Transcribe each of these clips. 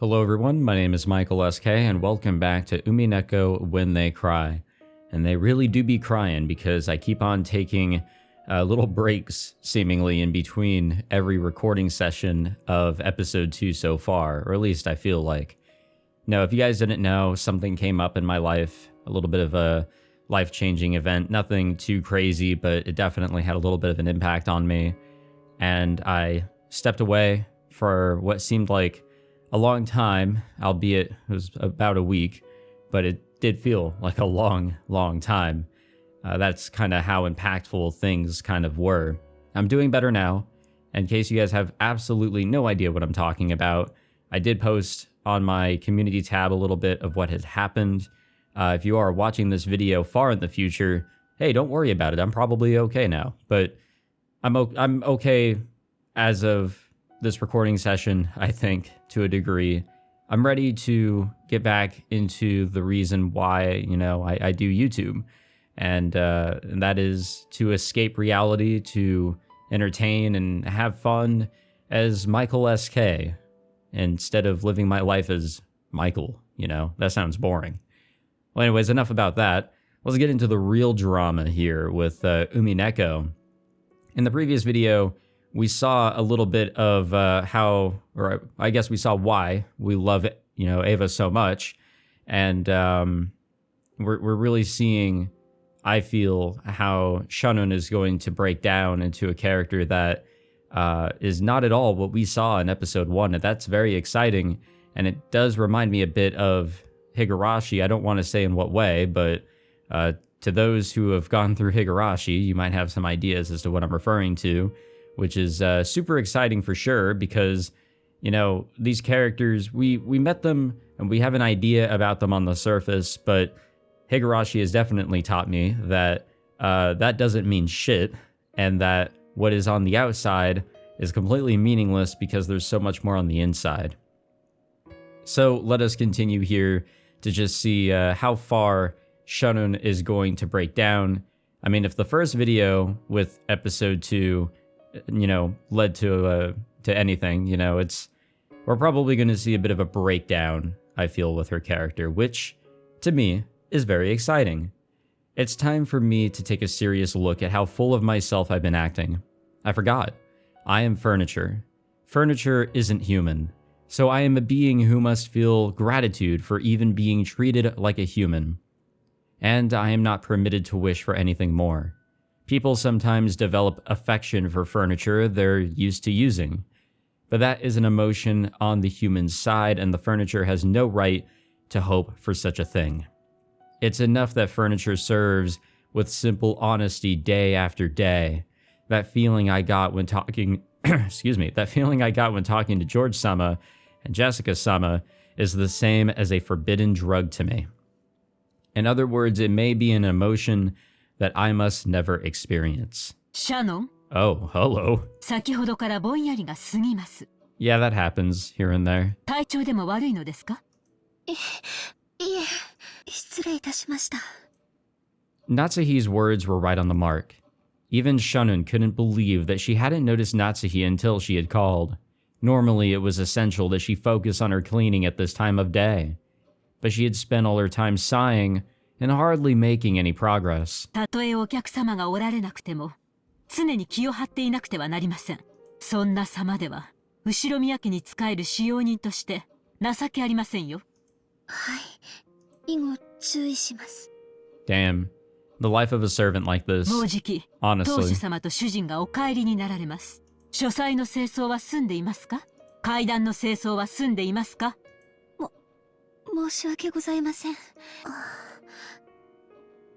Hello everyone, my name is Michael SK and welcome back to Umineko When They Cry. And they really do be crying because I keep on taking little breaks seemingly in between every recording session of episode 2 so far, or at least I feel like. Now, if you guys didn't know, something came up in my life, a little bit of a life-changing event, nothing too crazy, but it definitely had a little bit of an impact on me. And I stepped away for what seemed like a long time, albeit it was about a week, but it did feel like a long time. That's kind of how impactful things kind of were. I'm doing better now. In case you guys have absolutely no idea what I'm talking about, I did post on my community tab a little bit of what had happened. If you are watching this video far in the future, hey, don't worry about it. I'm probably okay now, but I'm okay as of this recording session, I think, to a degree. I'm ready to get back into the reason why, I do YouTube. And that is to escape reality, to entertain and have fun as Michael SK, instead of living my life as Michael, That sounds boring. Well, anyways, enough about that. Let's get into the real drama here with Umineko. In the previous video, we saw a little bit of I guess we saw why we love Eva so much, and we're really seeing, I feel, how Shunun is going to break down into a character that is not at all what we saw in episode 1, and that's very exciting, and it does remind me a bit of Higurashi. I don't want to say in what way, but to those who have gone through Higurashi, you might have some ideas as to what I'm referring to, which is super exciting for sure, because, these characters, we met them and we have an idea about them on the surface, but Higurashi has definitely taught me that that doesn't mean shit, and that what is on the outside is completely meaningless because there's so much more on the inside. So let us continue here to just see how far Shunun is going to break down. I mean, if the first video with episode 2 led to anything, we're probably going to see a bit of a breakdown, I feel, with her character, which, to me, is very exciting. It's time for me to take a serious look at how full of myself I've been acting. I forgot. I am furniture. Furniture isn't human, so I am a being who must feel gratitude for even being treated like a human. And I am not permitted to wish for anything more. People sometimes develop affection for furniture they're used to using, but that is an emotion on the human side, and the furniture has no right to hope for such a thing. It's enough that furniture serves with simple honesty day after day. That feeling I got when talking, that feeling I got when talking to George-sama and Jessica-sama is the same as a forbidden drug to me. In other words, it may be an emotion that I must never experience. Shannon? Oh, hello. 先ほどからぼんやりが過ぎます。 Yeah, that happens here and there. 体調でも悪いのですか? いえ、失礼いたしました。 Natsuhi's words were right on the mark. Even Shunun couldn't believe that she hadn't noticed Natsuhi until she had called. Normally, it was essential that she focus on her cleaning at this time of day. But she had spent all her time sighing and hardly making any progress. たとえお客様がおられなくても、常に気を張っていなくてはなりません。そんな様では、後宮家に仕える使用人として情けありませんよ。はい、以後注意します。 Damn, the life of a servant like this. もうじき、当主様と主人がお帰りになられます。書斎の清掃は済んでいますか? 階段の清掃は済んでいますか? 申し訳ございません。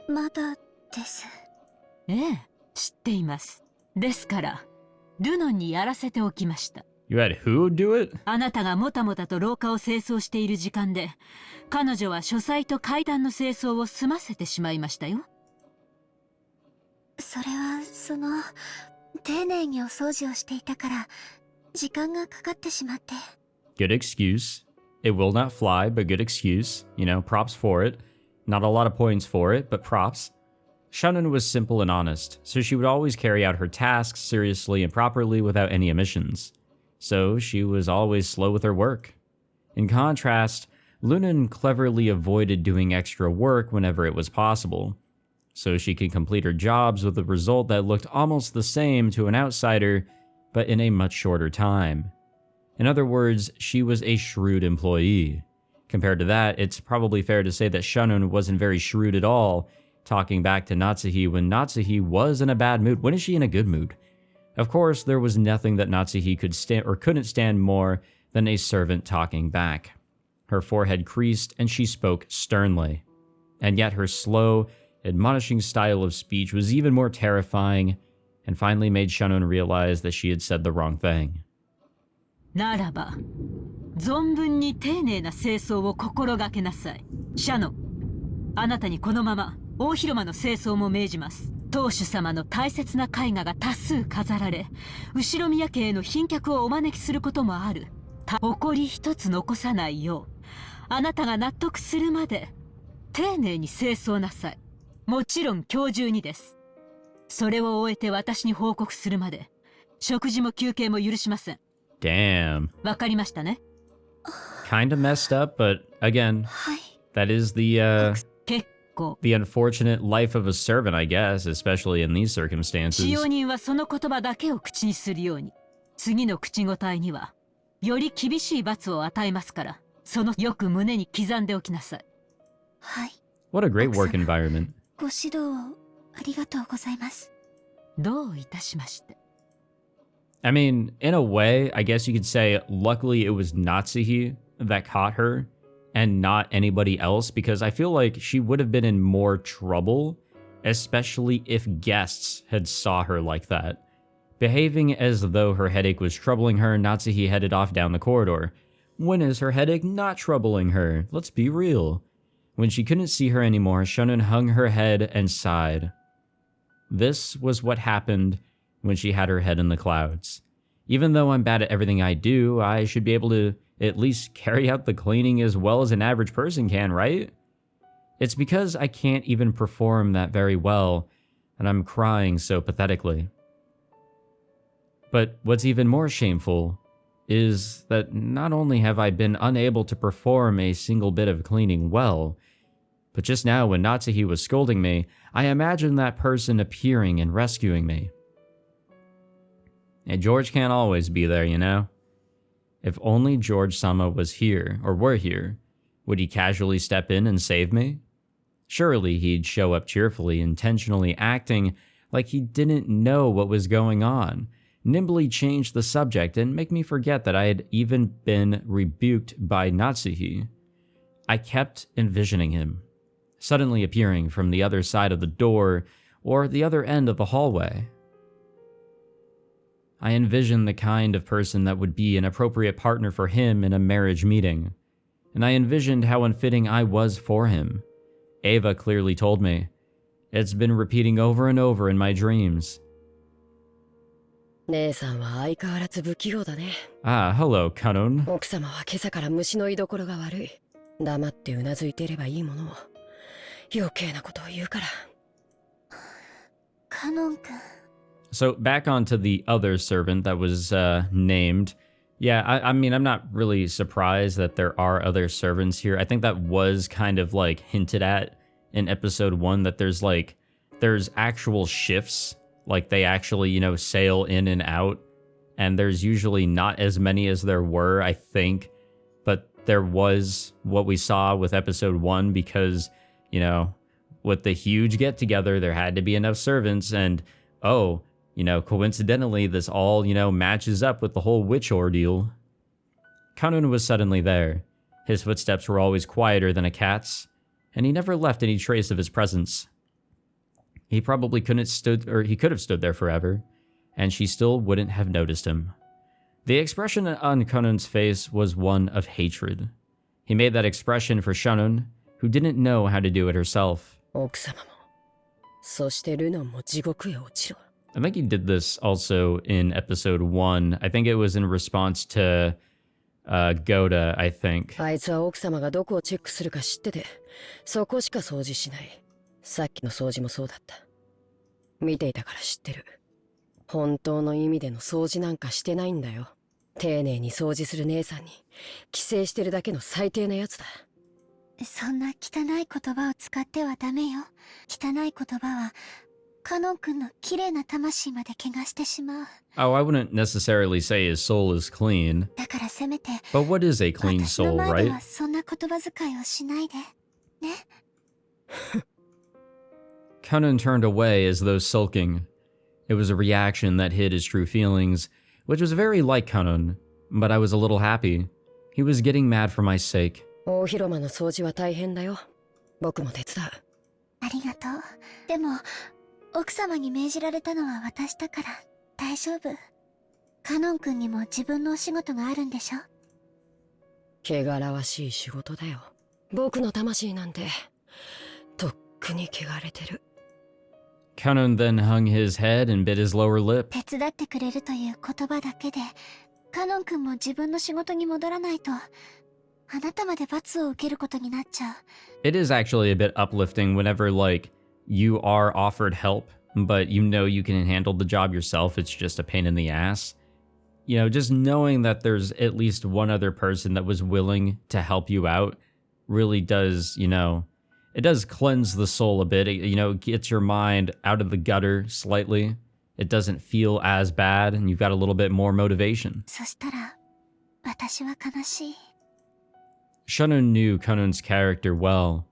まだです。ええ、知っています。ですから、ルノンにやらせておきました。 You had who do it? あなたがもたもたと廊下を清掃している時間で、彼女は書斎と階段の清掃を済ませてしまいましたよ。それは、丁寧にお掃除をしていたから、時間がかかってしまって。Good excuse. It will not fly, but good excuse. Props for it. Not a lot of points for it, but props. Shunun was simple and honest, so she would always carry out her tasks seriously and properly without any omissions. So she was always slow with her work. In contrast, Lunan cleverly avoided doing extra work whenever it was possible, so she could complete her jobs with a result that looked almost the same to an outsider, but in a much shorter time. In other words, she was a shrewd employee. Compared to that, it's probably fair to say that Shunun wasn't very shrewd at all, talking back to Natsuhi when Natsuhi was in a bad mood. When is she in a good mood? Of course, there was nothing that Natsuhi could stand or couldn't stand more than a servant talking back. Her forehead creased and she spoke sternly. And yet her slow, admonishing style of speech was even more terrifying and finally made Shunun realize that she had said the wrong thing. ならば、存分に丁寧な清掃を心がけなさい。シャノン、あなたにこのまま大広間の清掃も命じます。当主様の大切な絵画が多数飾られ、後宮家への賓客をお招きすることもある。誇り一つ残さないよう、あなたが納得するまで丁寧に清掃なさい。もちろん今日中にです。それを終えて私に報告するまで、食事も休憩も許しません。Damn. わかりましたね。Kinda messed up, but again, that is the unfortunate life of a servant, I guess, especially in these circumstances. 使用人はその言葉だけを口にするように、次の口答えにはより厳しい罰を与えますから、そのよく胸に刻んでおきなさい。はい。 What a great work environment. ご指導ありがとうございます。どういたしまして。I mean, in a way, I guess you could say, luckily it was Natsuhi that caught her and not anybody else, because I feel like she would have been in more trouble, especially if guests had saw her like that. Behaving as though her headache was troubling her, Natsuhi headed off down the corridor. When is her headache not troubling her? Let's be real. When she couldn't see her anymore, Shunun hung her head and sighed. This was what happened when she had her head in the clouds. Even though I'm bad at everything I do, I should be able to at least carry out the cleaning as well as an average person can, right? It's because I can't even perform that very well, and I'm crying so pathetically. But what's even more shameful is that not only have I been unable to perform a single bit of cleaning well, but just now when Natsuhi was scolding me, I imagined that person appearing and rescuing me. And George can't always be there, you know? If only George-sama was here, or were here, would he casually step in and save me? Surely he'd show up cheerfully, intentionally acting like he didn't know what was going on, nimbly change the subject and make me forget that I had even been rebuked by Natsuhi. I kept envisioning him, suddenly appearing from the other side of the door or the other end of the hallway. I envisioned the kind of person that would be an appropriate partner for him in a marriage meeting, and I envisioned how unfitting I was for him. Ava clearly told me. It's been repeating over and over in my dreams. Ah, hello, Kanun. 奥様は今朝から虫の居所が悪い。黙ってうなずいていればいいものを余計なことを言うから。カノン君。 So back onto the other servant that was named. Yeah, I mean, I'm not really surprised that there are other servants here. I think that was kind of like hinted at in episode 1, that there's actual shifts. Like they actually, you know, sail in and out. And there's usually not as many as there were, I think. But there was what we saw with episode 1 because, you know, with the huge get-together, there had to be enough servants. And, oh, you know, coincidentally, this all, you know, matches up with the whole witch ordeal. Kanun was suddenly there. His footsteps were always quieter than a cat's, and he never left any trace of his presence. He probably could have stood there forever, and she still wouldn't have noticed him. The expression on Kanun's face was one of hatred. He made that expression for Shunun, who didn't know how to do it herself. I think he did this also in episode 1. I think it was in response to Goda, I think. あいつは奥様がどこをチェックするか知ってて、そこしか掃除しない。さっきの掃除もそうだった。見ていたから知ってる。本当の意味での掃除なんかしてないんだよ。丁寧に掃除する姉さんに寄生してるだけの最低なやつだ。そんな汚い言葉を使ってはダメよ。汚い言葉はカノン君の綺麗な魂まで汚してしまう。 Oh, I wouldn't necessarily say his soul is clean. だからせめて But what is a clean 私の soul, 前で right? はそんな言葉遣いをしないでね。Conan turned away as though sulking. It was a reaction that hid his true feelings, which was very like Conan, but I was a little happy. He was getting mad for my sake. 大広間の掃除は大変だよ。僕も手伝う。ありがとう。でも奥様に命じられたのは私だから大丈夫。カノン君にも自分のお仕事があるんでしょ。汚らわしい仕事だよ。僕の魂なんてとっくに汚れてる。Conan then hung his head and bit his lower lip. 手伝ってくれるという言葉だけでカノン君も自分の仕事に戻らないとあなたまで罰を受けることになっちゃう。 It is actually a bit uplifting whenever, like, you are offered help, but you know you can handle the job yourself. It's just a pain in the ass. You know, just knowing that there's at least one other person that was willing to help you out really does, you know, it does cleanse the soul a bit. It, you know, gets your mind out of the gutter slightly. It doesn't feel as bad, and you've got a little bit more motivation. そしたら私は悲しい。 Shonen knew Conan's character well.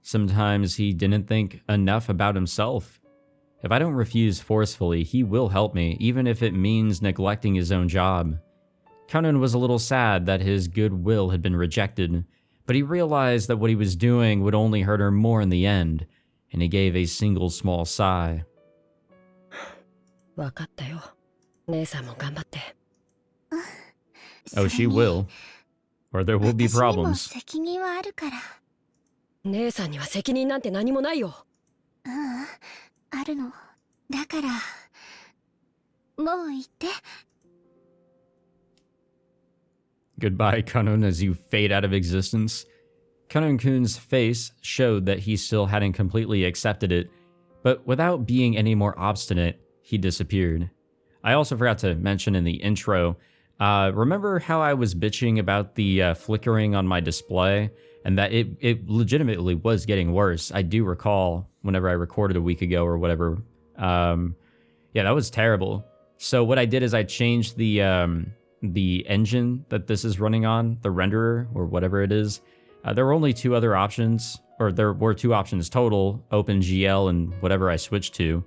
Sometimes he didn't think enough about himself. If I don't refuse forcefully, he will help me, even if it means neglecting his own job. Conan was a little sad that his goodwill had been rejected, but he realized that what he was doing would only hurt her more in the end, and he gave a single small sigh. わかったよ。姉さんも頑張って。Oh, she will. Or there will be 私にも problems. 責任はあるから。姉さんには責任なんて何もないよ。あるの。だからもう行って。 Goodbye, Conan, as you fade out of existence. Conan-kun's face showed that he still hadn't completely accepted it, but without being any more obstinate, he disappeared. I also forgot to mention in the intro, remember how I was bitching about the flickering on my display, and that it legitimately was getting worse? I do recall whenever I recorded a week ago or whatever. Yeah, that was terrible. So what I did is I changed the engine that this is running on, the renderer or whatever it is. There were only two other options, or there were two options total, OpenGL and whatever I switched to.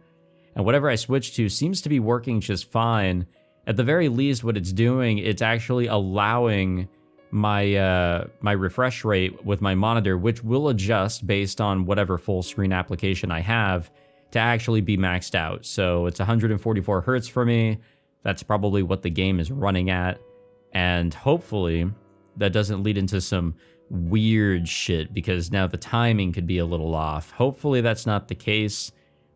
And whatever I switched to seems to be working just fine. At the very least, what it's doing, it's actually allowing my my refresh rate with my monitor, which will adjust based on whatever full screen application I have, to actually be maxed out. So it's 144 hertz for me. That's probably what the game is running at. And hopefully that doesn't lead into some weird shit, because now the timing could be a little off. Hopefully that's not the case.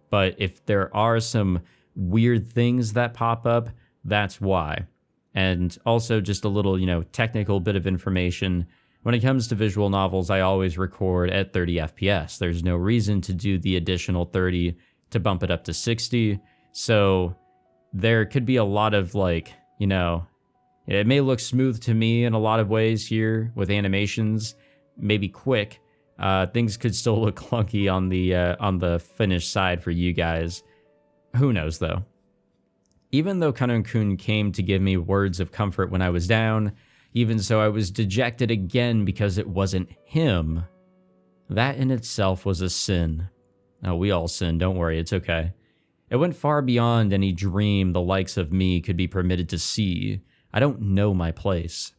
But if there are some weird things that pop up, that's why. And also just a little, you know, technical bit of information. When it comes to visual novels, I always record at 30 FPS. There's no reason to do the additional 30 to bump it up to 60. So there could be a lot of, like, you know, it may look smooth to me in a lot of ways here with animations, maybe quick. Things could still look clunky on the finished side for you guys. Who knows, though? Even though Kanon-kun came to give me words of comfort when I was down, even so I was dejected again because it wasn't him. That in itself was a sin. Oh, we all sin, don't worry, it's okay. It went far beyond any dream the likes of me could be permitted to see. I don't know my place.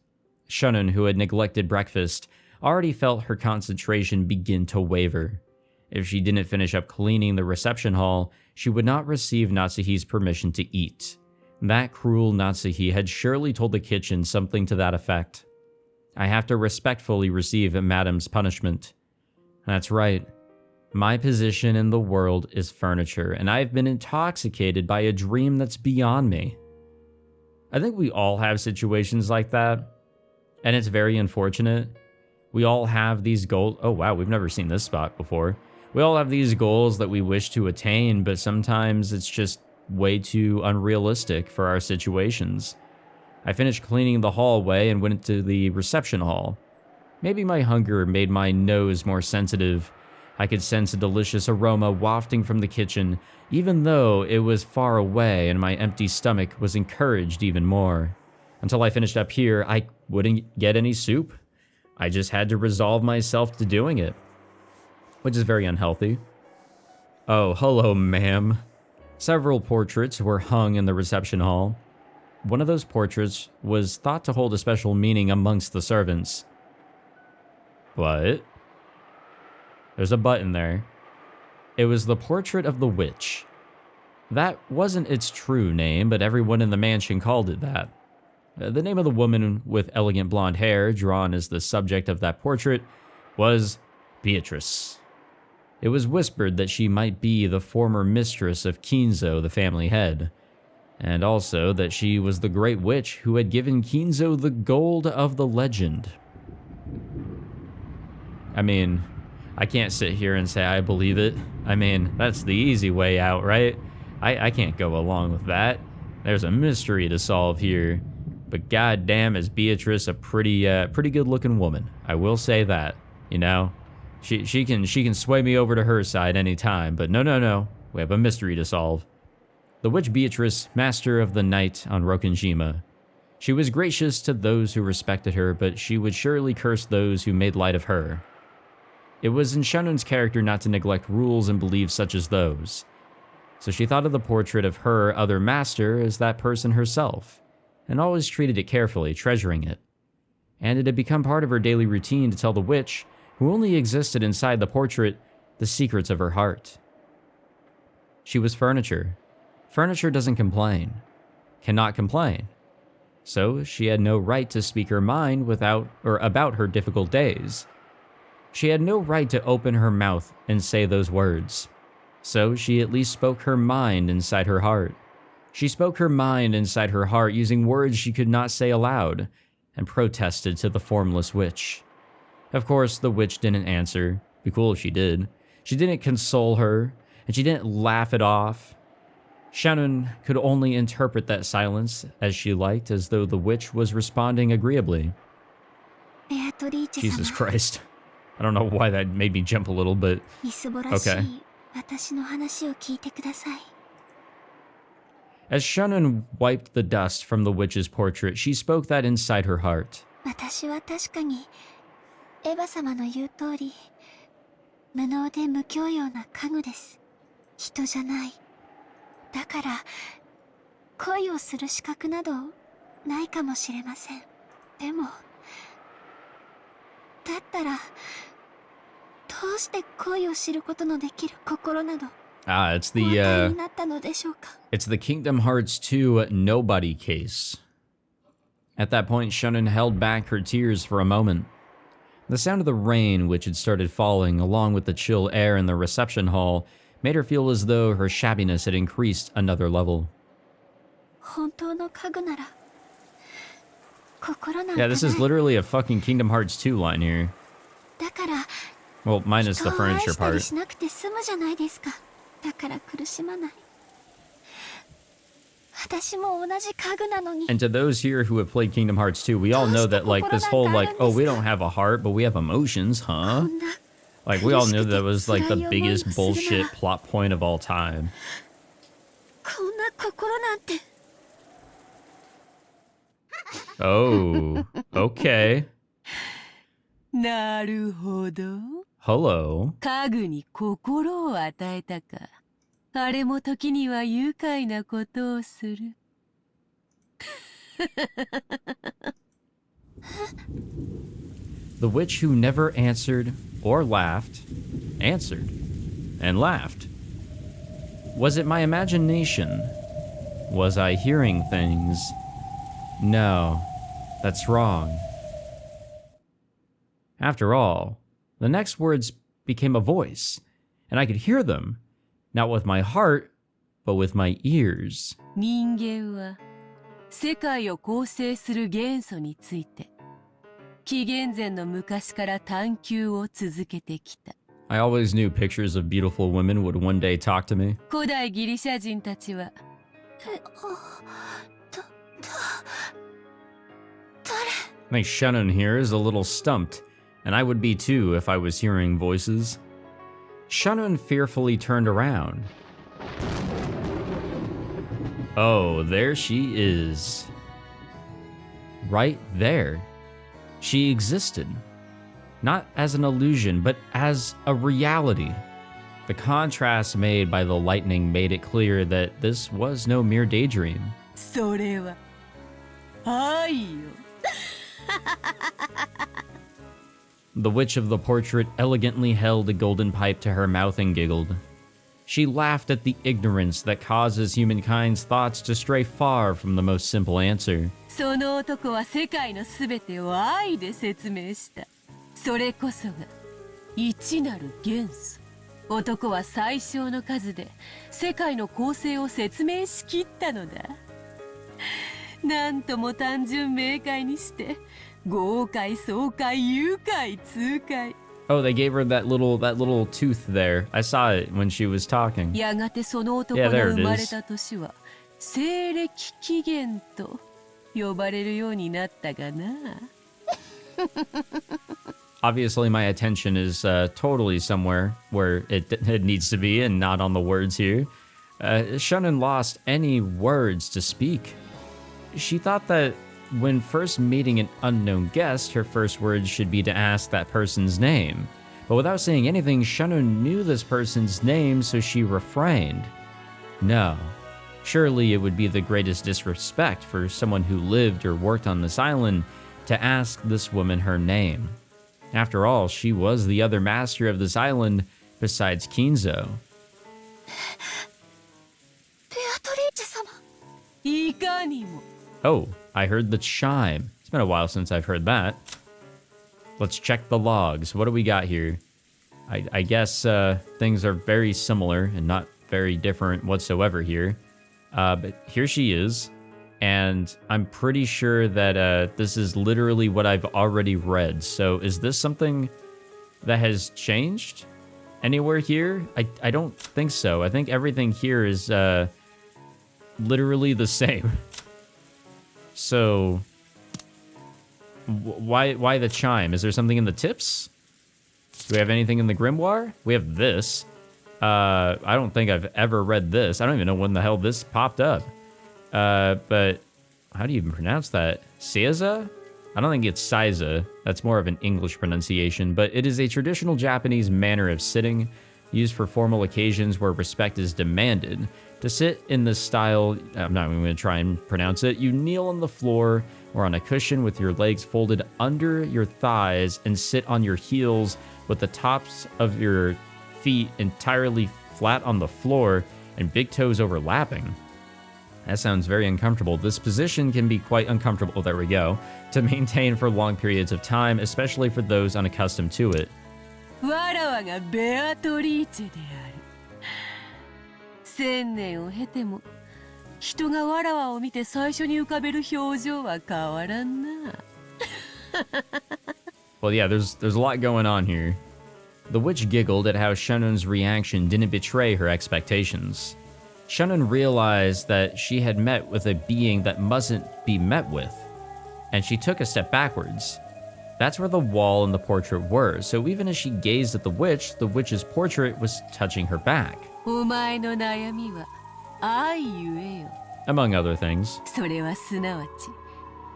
Shonen, who had neglected breakfast, already felt her concentration begin to waver. If she didn't finish up cleaning the reception hall, she would not receive Natsuhi's permission to eat. That cruel Natsuhi had surely told the kitchen something to that effect. I have to respectfully receive Madam's punishment. That's right. My position in the world is furniture, and I've been intoxicated by a dream that's beyond me. I think we all have situations like that, and it's very unfortunate. We all have these goals. Oh wow, we've never seen this spot before. We all have these goals that we wish to attain, but sometimes it's just way too unrealistic for our situations. I finished cleaning the hallway and went into the reception hall. Maybe my hunger made my nose more sensitive. I could sense a delicious aroma wafting from the kitchen, even though it was far away and my empty stomach was encouraged even more. Until I finished up here, I wouldn't get any soup. I just had to resolve myself to doing it, which is very unhealthy. Oh, hello, ma'am. Several portraits were hung in the reception hall. One of those portraits was thought to hold a special meaning amongst the servants. What? There's a button there. It was the portrait of the witch. That wasn't its true name, but everyone in the mansion called it that. The name of the woman with elegant blonde hair, drawn as the subject of that portrait, was Beatrice. It was whispered that she might be the former mistress of Kinzo, the family head, and also that she was the great witch who had given Kinzo the gold of the legend. I mean, I can't sit here and say I believe it. I mean, that's the easy way out, right? I can't go along with that. There's a mystery to solve here. But goddamn, is Beatrice a pretty good-looking woman. I will say that. You know, she can sway me over to her side anytime. But no, we have a mystery to solve. The witch Beatrice, master of the night on Rokkenjima. She was gracious to those who respected her, but she would surely curse those who made light of her. It was in Shunun's character not to neglect rules and beliefs such as those. So she thought of the portrait of her other master as that person herself, and always treated it carefully, treasuring it. And it had become part of her daily routine to tell the witch, who only existed inside the portrait, the secrets of her heart. She was furniture. Furniture doesn't complain, cannot complain. So she had no right to speak her mind about her difficult days. She had no right to open her mouth and say those words. So she at least spoke her mind inside her heart. She spoke her mind inside her heart using words she could not say aloud, and protested to the formless witch. Of course, the witch didn't answer. Be cool if she did. She didn't console her, and she didn't laugh it off. Shannon could only interpret that silence as she liked, as though the witch was responding agreeably. Jesus Christ. I don't know why that made me jump a little, but okay. As Shannon wiped the dust from the witch's portrait, she spoke that inside her heart. It's the Kingdom Hearts 2 Nobody case. At that point, Shannon held back her tears for a moment. The sound of the rain, which had started falling, along with the chill air in the reception hall, made her feel as though her shabbiness had increased another level. Yeah, this is literally a fucking Kingdom Hearts 2 line here. Well, minus the furniture part. And to those here who have played Kingdom Hearts 2, we all know that, like, this whole, like, oh, we don't have a heart, but we have emotions, huh? Like, we all knew that was, like, the biggest bullshit plot point of all time. Oh, okay. Hello. The witch who never answered or laughed, answered and laughed. Was it my imagination? Was I hearing things? No, that's wrong. After all, the next words became a voice, and I could hear them, not with my heart, but with my ears. I always knew pictures of beautiful women would one day talk to me. I think Shannon here is a little stumped, and I would be too if I was hearing voices. Shannon fearfully turned around. Oh, there she is. Right there. She existed. Not as an illusion, but as a reality. The contrast made by the lightning made it clear that this was no mere daydream. それは愛よ。 The witch of the portrait elegantly held a golden pipe to her mouth and giggled. She laughed at the ignorance that causes humankind's thoughts to stray far from the most simple answer. その男は世界のすべてを愛で説明した。それこそが一なる元素。男は最小の数で世界の構成を説明しきったのだ。なんとも単純明快にして豪快爽快愉快痛快。 Oh, they gave her that little tooth there. I saw it when she was talking. やがてその男の生まれた年は西暦紀元と呼ばれるようになったがな。Obviously, my attention is totally somewhere where it needs to be and not on the words here. Shannon lost any words to speak. She thought that when first meeting an unknown guest, her first words should be to ask that person's name. But without saying anything, Shannon knew this person's name, so she refrained. No. Surely it would be the greatest disrespect for someone who lived or worked on this island to ask this woman her name. After all, she was the other master of this island besides Kinzo. ベアトリーチェ様。いかにも。 Oh, I heard the chime. It's been a while since I've heard that. Let's check the logs. What do we got here? I guess things are very similar and not very different whatsoever here. But here she is. And I'm pretty sure that this is literally what I've already read. So is this something that has changed anywhere here? I don't think so. I think everything here is literally the same. So why the chime? Is there something in the tips? Do we have anything in the grimoire? We have this. I don't think I've ever read this. I don't even know when the hell this popped up. But how do you even pronounce that? Seiza? I don't think it's Saiza. That's more of an English pronunciation, but it is a traditional Japanese manner of sitting used for formal occasions where respect is demanded. To sit in this style, I'm not even going to try and pronounce it, you kneel on the floor or on a cushion with your legs folded under your thighs and sit on your heels with the tops of your feet entirely flat on the floor and big toes overlapping. That sounds very uncomfortable. This position can be quite uncomfortable, there we go, to maintain for long periods of time, especially for those unaccustomed to it. わらわがベアトリーチェである。千年を経ても人がわらわを見て最初に浮かべる表情は変わらんな。Well, yeah, there's a lot going on here. The witch giggled at how Shannon's reaction didn't betray her expectations. Shannon realized that she had met with a being that mustn't be met with, and she took a step backwards. That's where the wall and the portrait were, so even as she gazed at the witch's portrait was touching her back. お前の悩みは愛ゆえよ。 Among other things. それはすなわ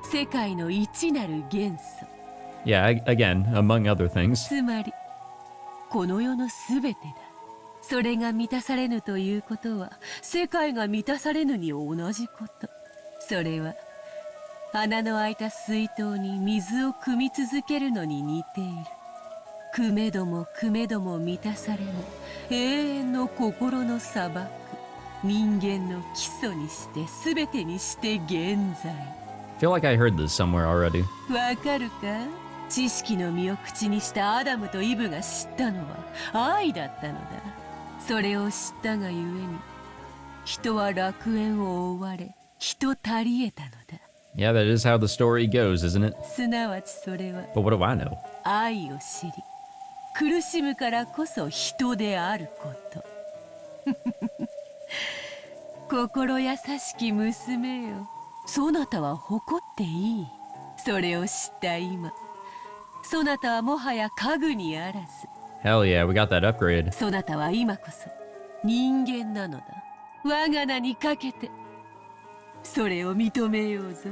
ち世界の一なる元素。 Yeah, again, among other things. つまりこの世のすべてだ。それが満たされぬということは世界が満たされぬに同じこと。それは穴の開いた水筒に水を汲み続けるのに似ている。汲めども汲めども満たされぬ永遠の心の砂漠。人間の基礎にして全てにして現在。 I feel like I heard this somewhere already. わかるか？知識の実を口にしたアダムとイブが知ったのは愛だったのだ。それを知ったがゆえに人は楽園を追われ人足り得たのだ。 Yeah, that is how the story goes, isn't it? すなわちそれは But what do I know? 愛を知り苦しむからこそ人であること。心優しき娘よ、そなたは誇っていい。それを知った今、そなたはもはや家具にあらず。 Hell yeah, we got that upgrade. そなたは今こそ人間なのだ。我が名にかけてそれを認めようぞ。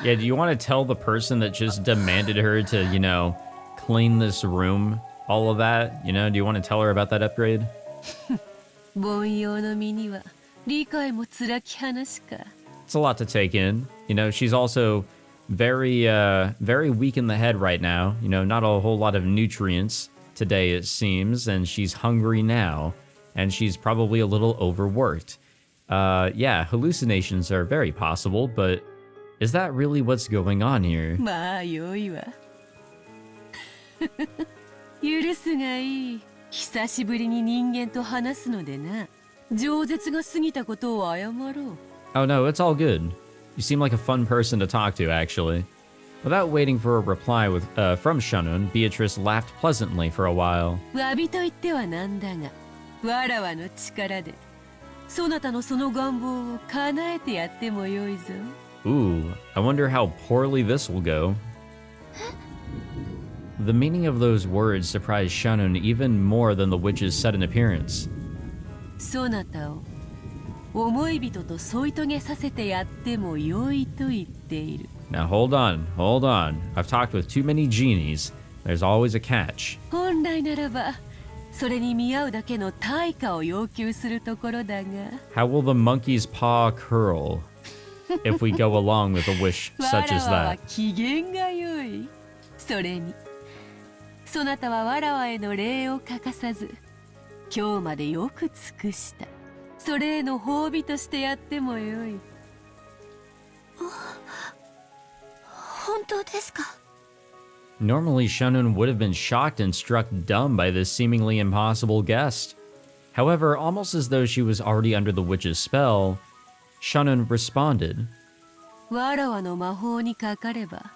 Yeah, do you want to tell the person that just demanded her to, clean this room, all of that? Do you want to tell her about that upgrade? 凡庸の身には理解も辛き話か。 It's a lot to take in. She's also very, very weak in the head right now. Not a whole lot of nutrients today, it seems, and she's hungry now, and she's probably a little overworked. Yeah, hallucinations are very possible, but is that really what's going on here? まあよいわ。許すがいい。久しぶりに人間と話すのでな。饒舌が過ぎたことを謝ろう。 Oh no, it's all good. You seem like a fun person to talk to, actually. Without waiting for a reply from Shunun, Beatrice laughed pleasantly for a while. 詫びと言ってはなんだが、わらわの力でそなたのその願望を叶えてやってもよいぞ。 Ooh, I wonder how poorly this will go. The meaning of those words surprised Shunun even more than the witch's sudden appearance. そなたを思い人と添い遂げさせてやってもよいと言っている。 Now hold on. I've talked with too many genies. There's always a catch. 本来ならばそれに見合うだけの対価を要求するところだが。 How will the monkey's paw curl if we go along with a wish such as わらわは that? 機嫌が良い。それにそなたはわらわへの礼を欠かさず今日までよく尽くした。それへの褒美としてやってもよい。本当ですか？ Normally, Shunun would have been shocked and struck dumb by this seemingly impossible guest. However, almost as though she was already under the witch's spell, Shunun responded. わらわの魔法にかかれば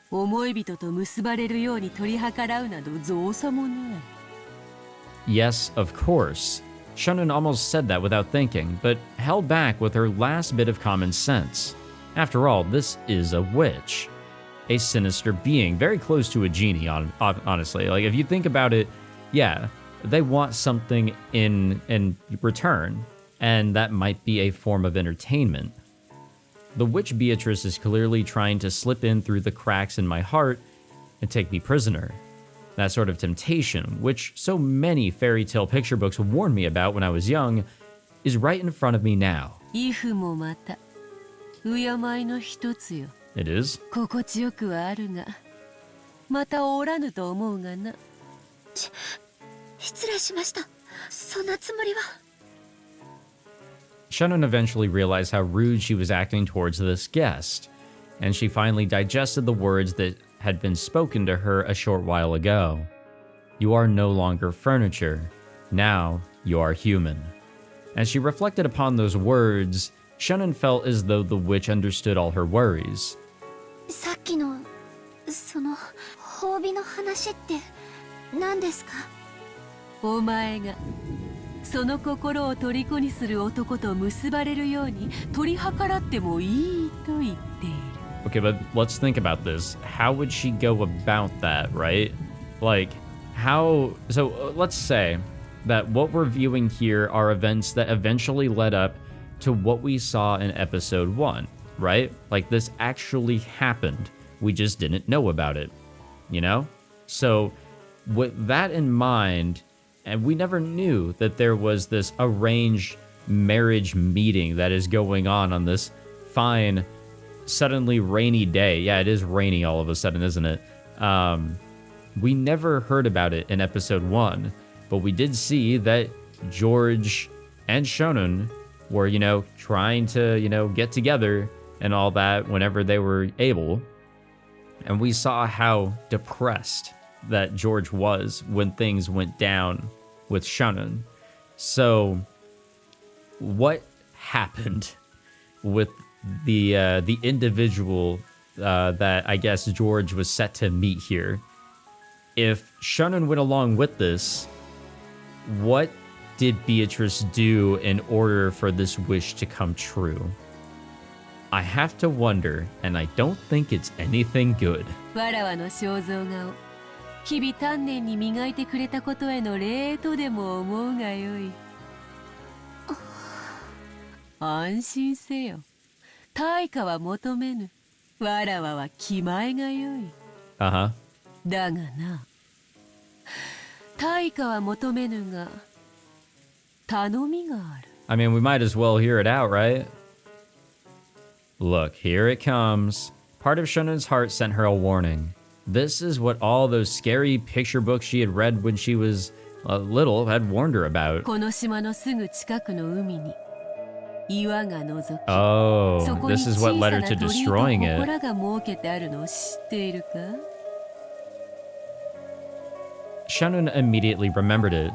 思い人と結ばれるように取り計らうなど造作もない。 Yes, of course. Shunun almost said that without thinking, but held back with her last bit of common sense. After all, this is a witch. A sinister being, very close to a genie, honestly. Like, if you think about it, yeah, they want something in return, and that might be a form of entertainment. The witch Beatrice is clearly trying to slip in through the cracks in my heart and take me prisoner. That sort of temptation, which so many fairy tale picture books warned me about when I was young, is right in front of me now. 畏怖もまた敬いの一つよ。 It is. 心地よくはあるがまたおらぬと思うがな。失礼しました。そんなつもりは。 Shunun eventually realized how rude she was acting towards this guest, and she finally digested the words that had been spoken to her a short while ago. You are no longer furniture. Now you are human. As she reflected upon those words, Shunun felt as though the witch understood all her worries. さっきのその褒美の話って何ですか？お前がその心を虜にする男と結ばれるように取り計らってもいいと言っている。 Okay, but let's think about this. How would she go about that, right? Like, how... So, let's say that what we're viewing here are events that eventually led up to what we saw in episode 1, right? Like, this actually happened. We just didn't know about it, So, with that in mind, and we never knew that there was this arranged marriage meeting that is going on this fine... suddenly rainy day. Yeah, it is rainy all of a sudden, isn't it? We never heard about it in episode 1, but we did see that George and Shunun were, trying to, get together and all that whenever they were able. And we saw how depressed that George was when things went down with Shunun. So, what happened with the individual that I guess George was set to meet here? If Shunun went along with this, what did Beatrice do in order for this wish to come true? I have to wonder, and I don't think it's anything good. わらわの肖像画を日々丹念に磨いてくれたことへの礼とでも思うがよい。安心せよ。対価は求めぬ。わらわは気前がよい。Uh-huh. だがな、対価は求めぬが頼みがある。I mean, we might as well hear it out, right? Look, here it comes. Part of Shunun's heart sent her a warning. This is what all those scary picture books she had read when she was little had warned her about. この島のすぐ近くの海に岩が覗き、 Oh, そこに this is 小 what さ led her な to 鳥居と destroying 祠 it. が設けてあるのを知っているか？ Shunun immediately remembered it.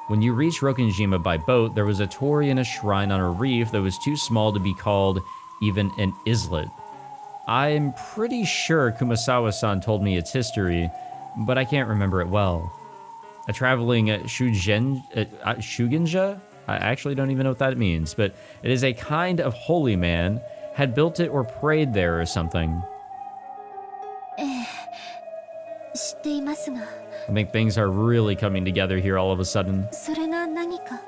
When you reached Rokkenjima by boat, there was a torii and a shrine on a reef that was too small to be called even an islet. I'm pretty sure Kumasawa-san told me its history, but I can't remember it well. A traveling Shugenja? I actually don't even know what that means, but it is a kind of holy man, had built it or prayed there or something. 知っていますが、 I think things are really coming together here all of a sudden. それが何か。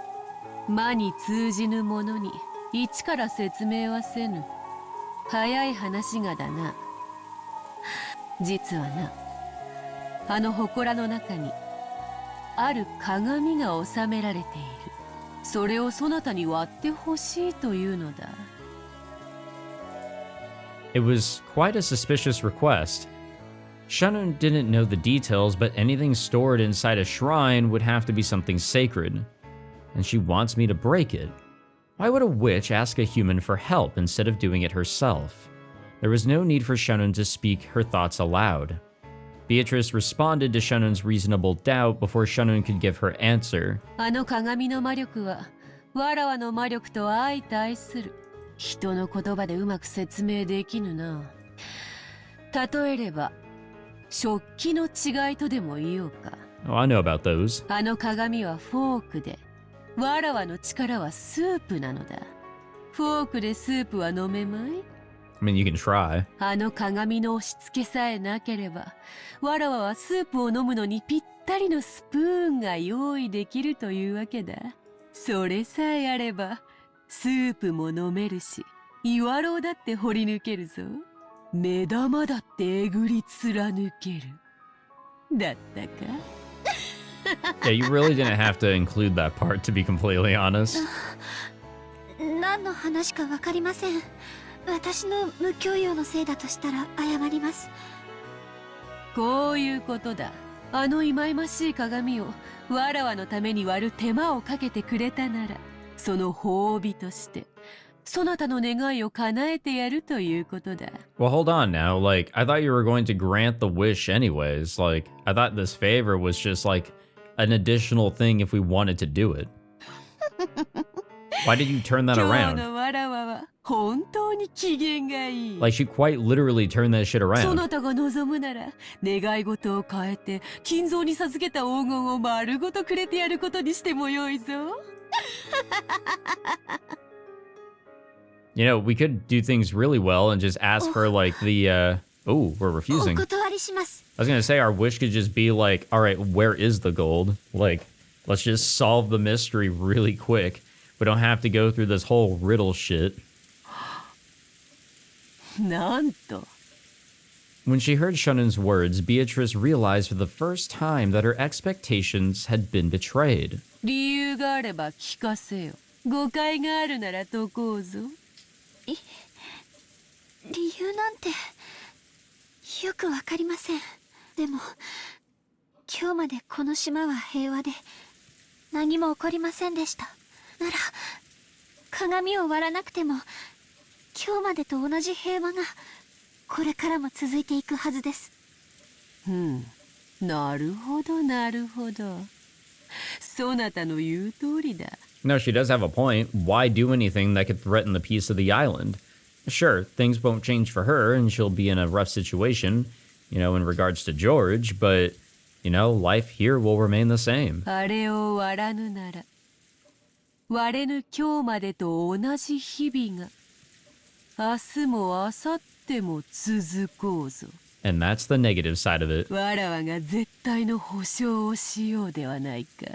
魔に通じぬものに一から説明はせぬ。早い話がだな。実はな、あの祠の中にある鏡が収められている。それをそなたに割ってほしいというのだ。It was quite a suspicious request. Shunun didn't know the details, but anything stored inside a shrine would have to be something sacred. And she wants me to break it. Why would a witch ask a human for help instead of doing it herself? There was no need for Shunun to speak her thoughts aloud. Beatrice responded to Shunun's reasonable doubt before Shunun could give her answer. あの鏡の魔力はわらわの魔力と相対する。人の言葉でうまく説明できぬな。例えれば食器の違いとでも言おうか。Oh, I know about those. あの鏡はフォークで、わらわの力はスープなのだ。フォークでスープは飲めまい？ I mean, you can try. あの鏡の押し付けさえなければ、わらわはスープを飲むのにぴったりのスプーンが用意できるというわけだ。それさえあれば、スープも飲めるし、岩ろうだって掘り抜けるぞ。目玉だってえぐり貫ける。だったか？ Yeah, you really didn't have to include that part, to be completely honest. 何の話かわかりません。私の無教養のせいだとしたら謝ります。こういうことだ。あの忌々しい鏡をわらわのために割る手間をかけてくれたなら、その褒美としてそなたの願いを叶えてやるということだ。 Well, hold on now. Like, I thought you were going to grant the wish anyways. Like, I thought this favor was just like an additional thing if we wanted to do it. Why did you turn that 今日 around? のわらわは本当に機嫌がいい。 Like, she quite literally turned that shit そ around. なたが望むなら願い事を変えて金蔵に授けた黄金を丸ごとくれてやることにしてもよいぞ。You know, we could do things really well and just ask for like the, oh, we're お refusing. 断りします。 I was gonna say our wish could just be like, all right, where is the gold? Like, let's just solve the mystery really quick. We don't have to go through this whole riddle shit. なんと。 When she heard Shunun's words, Beatrice realized for the first time that her expectations had been betrayed. 理由があれば聞かせよ。誤解があるなら解こうぞ。理由なんてよくわかりません。でも今日までこの島は平和で何も起こりませんでした。なら鏡を割らなくても今日までと同じ平和がこれからも続いていくはずです。なるほどなるほど。そなたの言う通りだ。 No, she does have a point. Why do anything that could threaten the peace of the island? Sure, things won't change for her and she'll be in a rough situation, you know, in regards to George, but, you know, life here will remain the same. あれを割らぬなら割れぬ今日までと同じ日々が明日も明後日も続こうぞ。And that's the negative side of it. わらわが絶対の保証をしようではないか。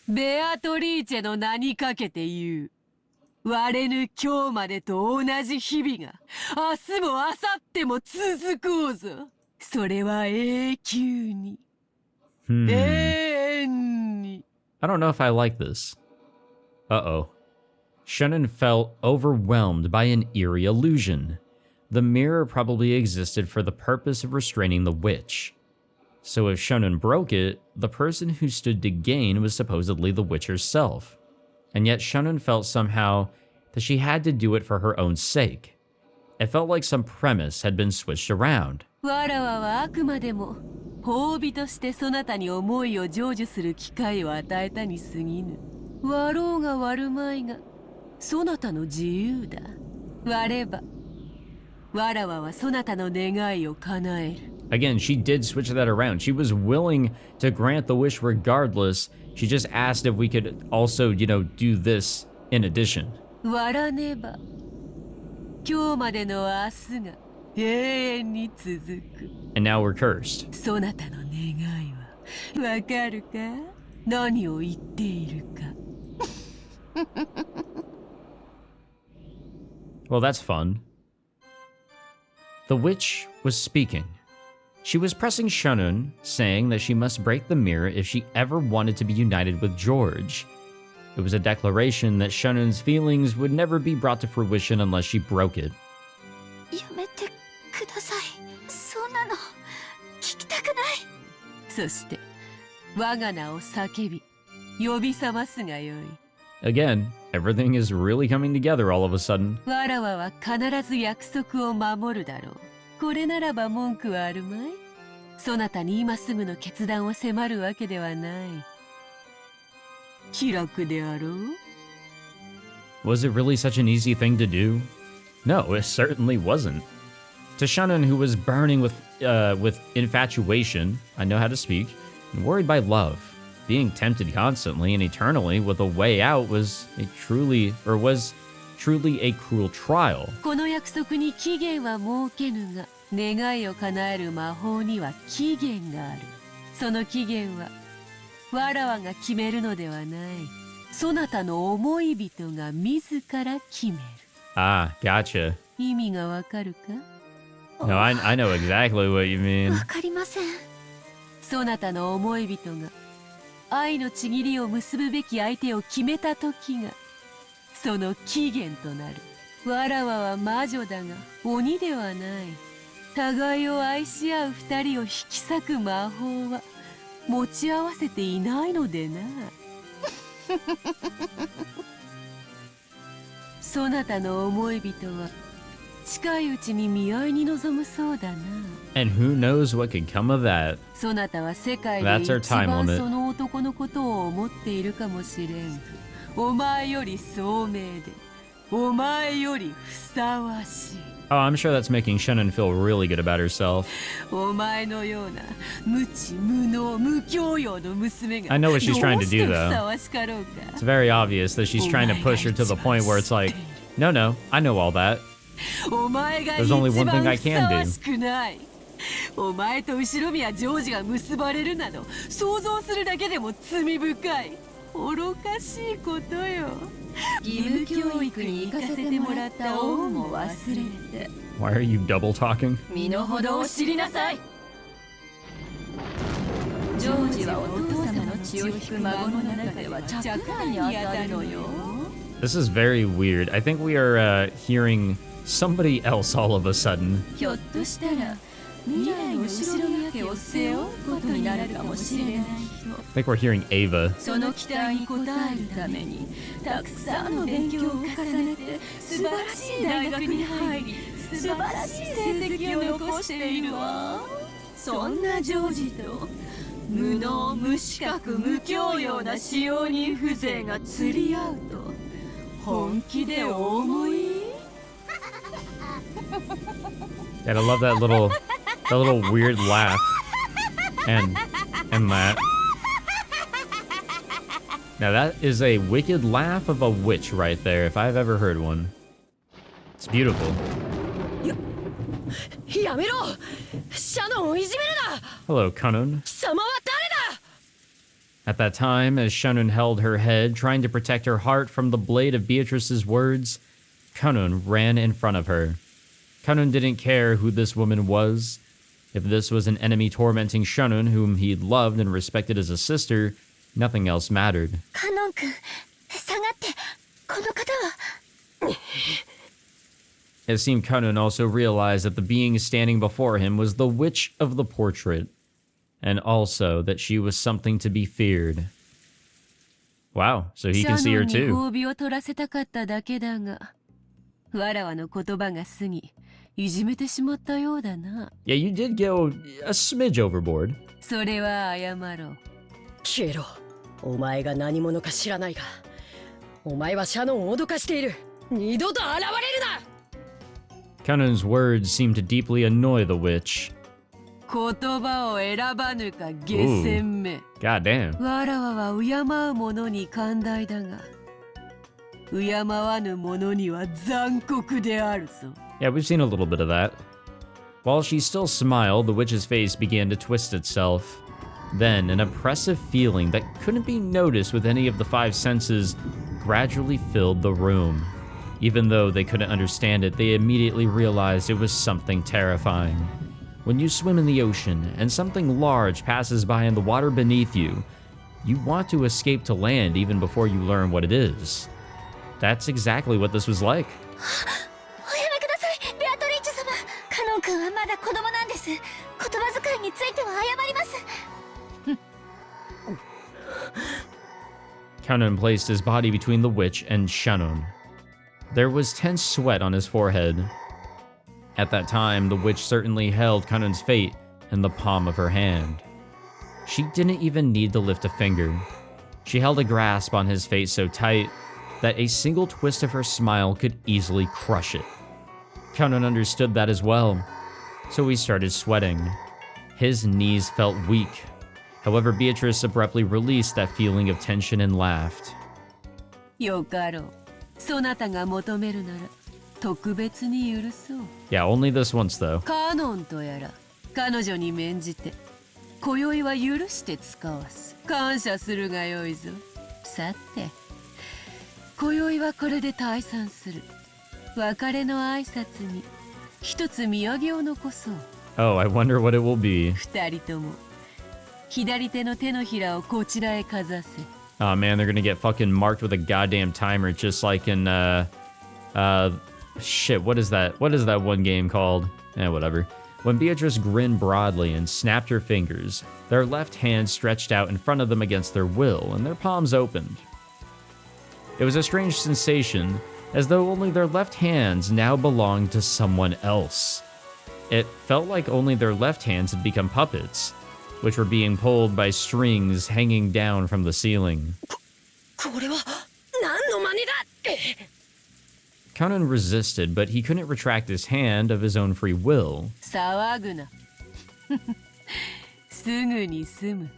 ベアトリーチェの名にかけて言う。割れぬ今日までと同じ日々が明日も明後日も続こうぞ。それは永久に、永遠に。I don't know if I like this. Uh-oh. Shunin felt overwhelmed by an eerie illusion. The mirror probably existed for the purpose of restraining the witch. So if Shunin broke it, the person who stood to gain was supposedly the witch herself. And yet Shunin felt somehow that she had to do it for her own sake. It felt like some premise had been switched around. わらわはあくまでも褒美としてそなたに思いを成就する機会を与えたに過ぎぬ。割ろうが割るまいがそなたの自由だ。割ればわらわはそなたの願いを叶える。Again, she did switch that around. She was willing to grant the wish regardless. She just asked if we could also, do this in addition. 割らねば今日までの明日が永遠に続く。 And now we're cursed. そなたの願いはわかるか？何を言っているか。Well, that's fun. The witch was speaking. She was pressing Shunin, saying that she must break the mirror if she ever wanted to be united with George. It was a declaration that Shunin's feelings would never be brought to fruition unless she broke it. やめてください。そんなの聞きたくない。そして我が名を叫び呼び覚ますがよい。 Again, everything is really coming together all of a sudden. わらわは必ず約束を守るだろう。これならば文句はあるまい。そなたに今すぐの決断を迫るわけではない。気楽であろう。 Was it really such an easy thing to do? No, it certainly wasn't. To Shunin, who was burning with infatuation, I know how to speak, and worried by love, being tempted constantly and eternally with a way out was truly a cruel trial. この約束に期限は設けぬが、願いを叶える魔法には期限がある。その期限はわらわが決めるのではない。そなたの思い人が自ら決める。 Ah, gotcha. 意味がわかるか？ No, I know exactly what you mean. わかりません。そなたの思い人が愛のちぎりを結ぶべき相手を決めた時がその期限となる。わらわは魔女だが鬼ではない。互いを愛し合う二人を引き裂く魔法は持ち合わせていないのでな。そなたの思い人は近いうちに見合いに臨むそうだな。 And who knows what could come of that? そなたは世界 That's で our 一 time 番 limit. その男のことを思っているかもしれん。お前より聡明でお前よりふさわしい。 Oh, I'm sure that's making Shunin feel really good about herself. お前のような無知無能無教養の娘が I know what she's trying to do, どうしてふさわしかろうか。 It's very obvious that she's trying to push her to the point where it's like, no, I know all that. お前が There's 一 only one 番 thing I ふ can さ do. わしくない。お前と後ろ宮ジョージが結ばれるなど想像するだけでも罪深い愚かしいことよ。義務教育に行かせてもらった恩も忘れて Why are you double talking? 身の程を知りなさい。ジョージはお父様の血を引く孫の中では着眼に当たるのよ。 This is very weird. I think we are hearing somebody else all of a sudden. ひょっとしたら未来の後ろ宮家を背負うことになるかもしれない人。 I think we're hearing Ava. その期待に応えるためにたくさんの勉強を重ねて素晴らしい大学に入り素晴らしい成績を残しているわ。そんなジョージと無能無資格無教養な使用人風情が釣り合うと本気でお思い？ And I love that little weird laugh. And that. Now that is a wicked laugh of a witch right there, if I've ever heard one. It's beautiful. やめろシャノンをいじめるな Hello, Kanun. 貴様は誰だ At that time, as Shunun held her head, trying to protect her heart from the blade of Beatrice's words, Kanun ran in front of her. Kanun didn't care who this woman was. If this was an enemy tormenting Shunun, whom he loved and respected as a sister, nothing else mattered. カノン君下がってこの方は It seemed Kanun also realized that the being standing before him was the witch of the portrait, and also that she was something to be feared. Wow, so he can see her シャノンに too. 褒美を取らせたかっただけだが、わらわの言葉が過ぎ、いじめてしまったようだな。Yeah, you did go a smidge overboard. それは謝ろう。消えろお前が何者か知らないがお前はシャノンを脅かしている二度と現れるな Kanun's words seemed to deeply annoy the witch. 言葉を選ばぬか下船め。 God damn. わらわは敬う者に寛大だが、敬わぬ者には残酷であるぞ。 Yeah, we've seen a little bit of that. While she still smiled, the witch's face began to twist itself. Then, an oppressive feeling that couldn't be noticed with any of the five senses gradually filled the room. Even though they couldn't understand it, they immediately realized it was something terrifying. When you swim in the ocean and something large passes by in the water beneath you, you want to escape to land even before you learn what it is. That's exactly what this was like. おやめくださいベアトリーチェ様カノン君はまだ子供なんです言葉遣いについては謝ります Kanun placed his body between the witch and Shunun. There was tense sweat on his forehead. At that time, the witch certainly held Kanun's fate in the palm of her hand. She didn't even need to lift a finger. She held a grasp on his fate so tight that a single twist of her smile could easily crush it. Kanun understood that as well, so he started sweating. His knees felt weak. However, Beatrice abruptly released that feeling of tension and laughed. よかろう。そなたが求めるなら特別に許そう。 Yeah, only this once though. カノンとやら彼女に免じて今宵は許して使わす。感謝するがよいぞ。さて今宵はこれで退散する。別れの挨拶に一つ土産を残そう。 Oh, I wonder what it will be. 二人とも左手の手のひらをこちらへかざせ。 Oh man, they're gonna get fucking marked with a goddamn timer, just like in shit, what is that? What is that one game called? Whatever. When Beatrice grinned broadly and snapped her fingers, their left hands stretched out in front of them against their will, and their palms opened. It was a strange sensation, as though only their left hands now belonged to someone else. It felt like only their left hands had become puppets, which were being pulled by strings hanging down from the ceiling. これは何の真似だ Kanun resisted, but he couldn't retract his hand of his own free will. 騒ぐな。すぐに済む。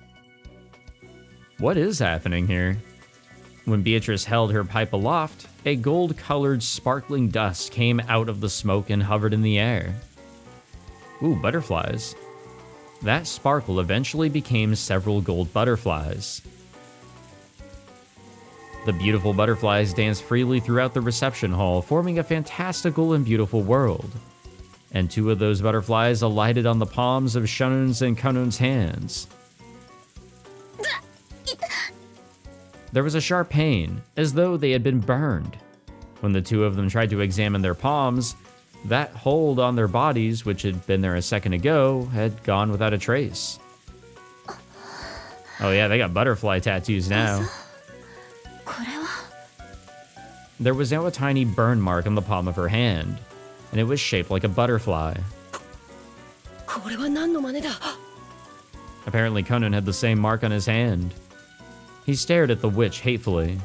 What is happening here? When Beatrice held her pipe aloft, a gold-colored sparkling dust came out of the smoke and hovered in the air. Ooh, butterflies. That sparkle eventually became several gold butterflies. The beautiful butterflies danced freely throughout the reception hall, forming a fantastical and beautiful world. And two of those butterflies alighted on the palms of Shunun's and Kanun's hands. There was a sharp pain, as though they had been burned. When the two of them tried to examine their palms, that hold on their bodies, which had been there a second ago, had gone without a trace. Oh yeah, they got butterfly tattoos now. これは There was now a tiny burn mark on the palm of her hand, and it was shaped like a butterfly. これは何の真似だ Apparently, Kanun had the same mark on his hand. He stared at the witch hatefully.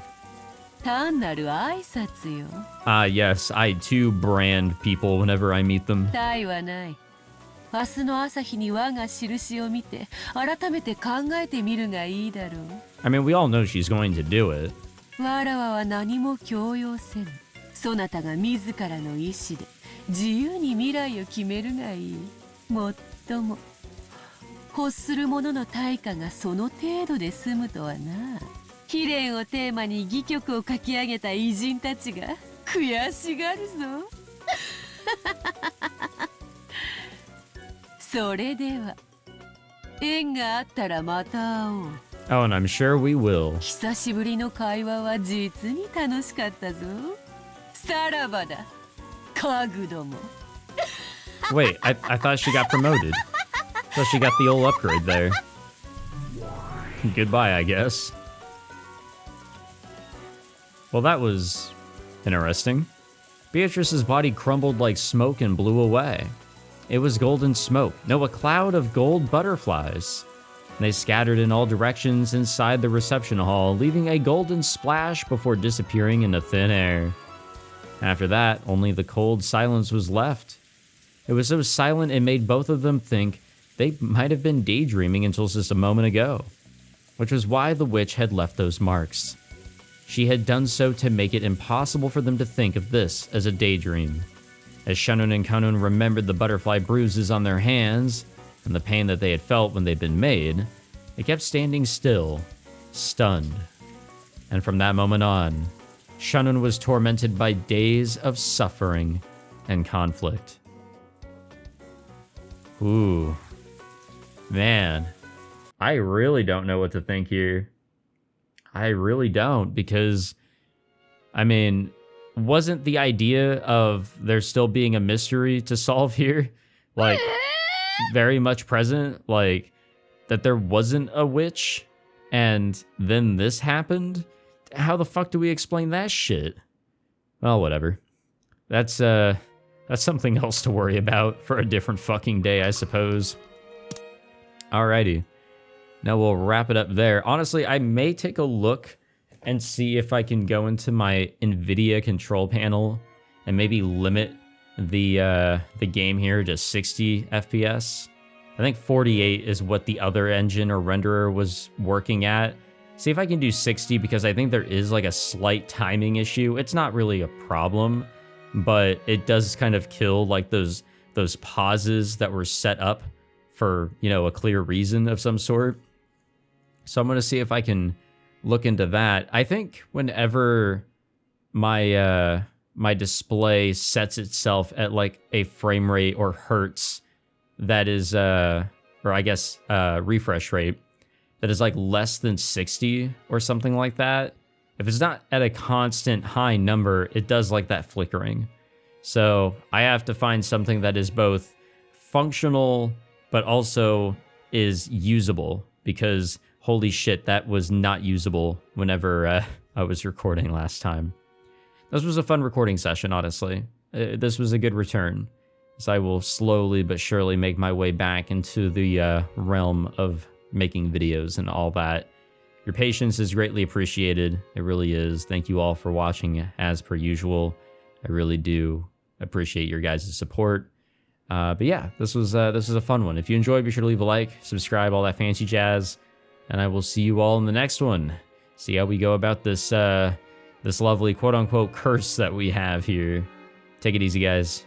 単なる挨拶よ。 Ah, yes, I too brand people whenever I meet them. 他意はない。明日の朝日に我が印を見て改めて考えてみるがいいだろう。 I mean, we all know she's going to do it. わらわは何も強要せぬ。そなたが自らの意志で自由に未来を決めるがいい。もっとも欲する者の対価がその程度で済むとはな。悲恋をテーマに戯曲を書き上げた偉人たちが悔しがるぞ。それでは縁があったらまた会おう。Oh, and I'm sure we will. 久しぶりの会話は実に楽しかったぞ。さらばだ、家具ども。 Wait, I thought she got promoted. Thought she got the old upgrade there. Goodbye, I guess. Well, that was interesting. Beatrice's body crumbled like smoke and blew away. It was golden smoke. No, a cloud of gold butterflies. They scattered in all directions inside the reception hall, leaving a golden splash before disappearing into thin air. After that, only the cold silence was left. It was so silent it made both of them think they might have been daydreaming until just a moment ago, which was why the witch had left those marks. She had done so to make it impossible for them to think of this as a daydream. As Shannon and Kanun remembered the butterfly bruises on their hands and the pain that they had felt when they'd been made, they kept standing still, stunned. And from that moment on, Shannon was tormented by days of suffering and conflict. Ooh. Man, I really don't know what to think here. I really don't, because, I mean, wasn't the idea of there still being a mystery to solve here, like, very much present? Like, that there wasn't a witch, and then this happened? How the fuck do we explain that shit? Well, whatever. That's something else to worry about for a different fucking day, I suppose. Alrighty. Now we'll wrap it up there. Honestly, I may take a look and see if I can go into my NVIDIA control panel and maybe limit the game here to 60 FPS. I think 48 is what the other engine or renderer was working at. See if I can do 60, because I think there is like a slight timing issue. It's not really a problem, but it does kind of kill like those pauses that were set up for, you know, a clear reason of some sort. So I'm going to see if I can look into that. I think whenever my my display sets itself at like a frame rate or hertz that is or I guess refresh rate that is like less than 60 or something like that, if it's not at a constant high number, it does like that flickering. So I have to find something that is both functional but also is usable, because holy shit, that was not usable whenever I was recording last time. This was a fun recording session, honestly. This was a good return, as I will slowly but surely make my way back into the realm of making videos and all that. Your patience is greatly appreciated. It really is. Thank you all for watching as per usual. I really do appreciate your guys' support. But yeah, this was a fun one. If you enjoyed, be sure to leave a like, subscribe, all that fancy jazz, and I will see you all in the next one. See how we go about this this lovely quote-unquote curse that we have here. Take it easy, guys.